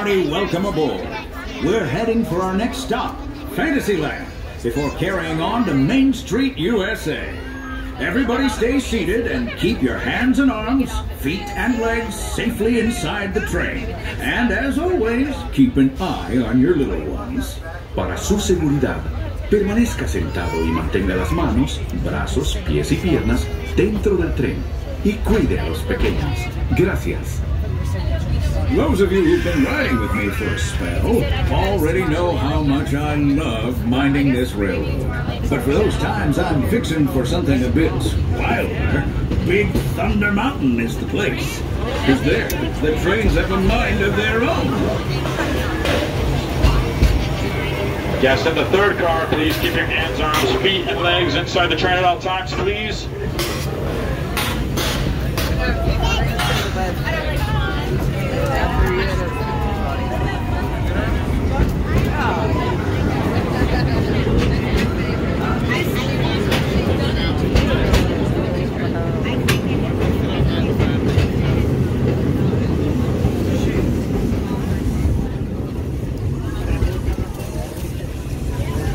hearty welcome aboard. We're heading for our next stop, Fantasyland, before carrying on to Main Street, USA. Everybody stay seated and keep your hands and arms, feet and legs safely inside the train. And as always, keep an eye on your little ones. Para su seguridad, permanezca sentado y mantenga las manos, brazos, pies y piernas dentro del tren y cuide a los pequeños. Gracias. Those of you who've been riding with me for a spell already know how much I love minding this railroad. But for those times I'm fixing for something a bit wilder, Big Thunder Mountain is the place. Because there, the trains have a mind of their own. Guests in the third car, please keep your hands, arms, feet, and legs inside the train at all times, please.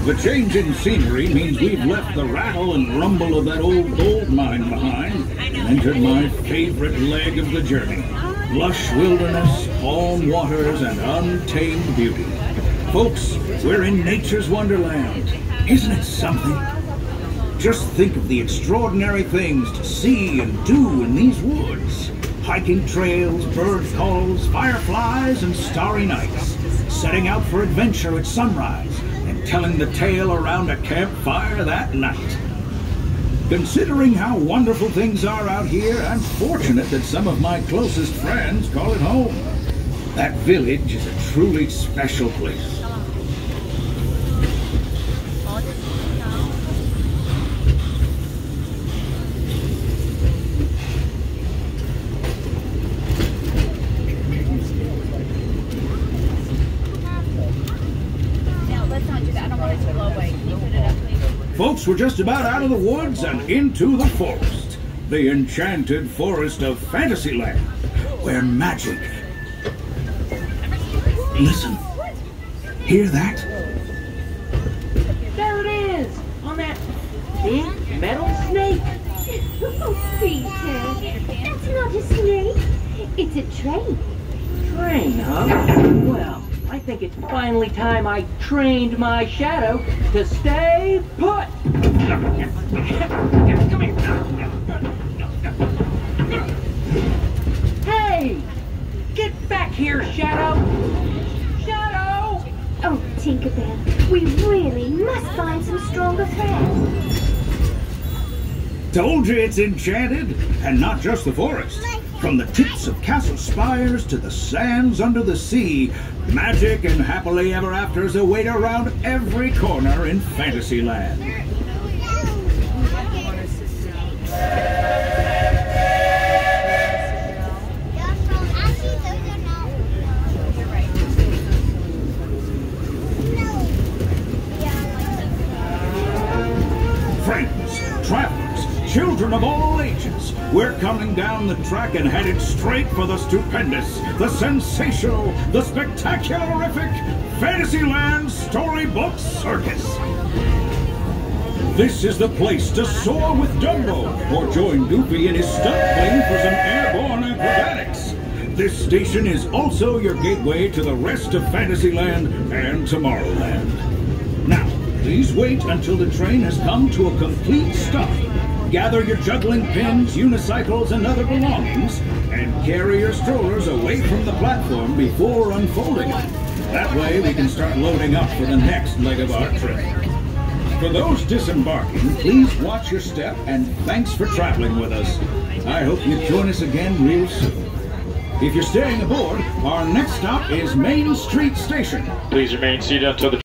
The change in scenery means we've left the rattle and rumble of that old gold mine behind and entered my favorite leg of the journey. Lush wilderness, calm waters, and untamed beauty. Folks, we're in nature's wonderland. Isn't it something? Just think of the extraordinary things to see and do in these woods. Hiking trails, bird calls, fireflies, and starry nights. Setting out for adventure at sunrise and telling the tale around a campfire that night. Considering how wonderful things are out here, I'm fortunate that some of my closest friends call it home. That village is a truly special place. Folks, we're just about out of the woods and into the forest. The enchanted forest of Fantasyland, where magic... Listen. Hear that? There it is! On that big metal snake! Oh, Peter, that's not a snake. It's a train. Train, huh? Well, I think it's finally time I trained my shadow to stay put! Come here! Hey! Get back here, Shadow! Shadow! Oh, Tinkerbell, we really must find some stronger threads. Told you it's enchanted, and not just the forest. From the tips of castle spires to the sands under the sea, magic and happily ever afters await around every corner in Fantasyland. Friends, travelers, children of all ages, we're coming down the track and headed straight for the stupendous, the sensational, the spectacularific Fantasyland Storybook Circus. This is the place to soar with Dumbo or join Goofy in his stunt plane for some airborne acrobatics. This station is also your gateway to the rest of Fantasyland and Tomorrowland. Now, please wait until the train has come to a complete stop. Gather your juggling pins, unicycles, and other belongings, and carry your strollers away from the platform before unfolding them. That way we can start loading up for the next leg of our trip. For those disembarking, please watch your step, and thanks for traveling with us. I hope you join us again real soon. If you're staying aboard, our next stop is Main Street Station. Please remain seated until the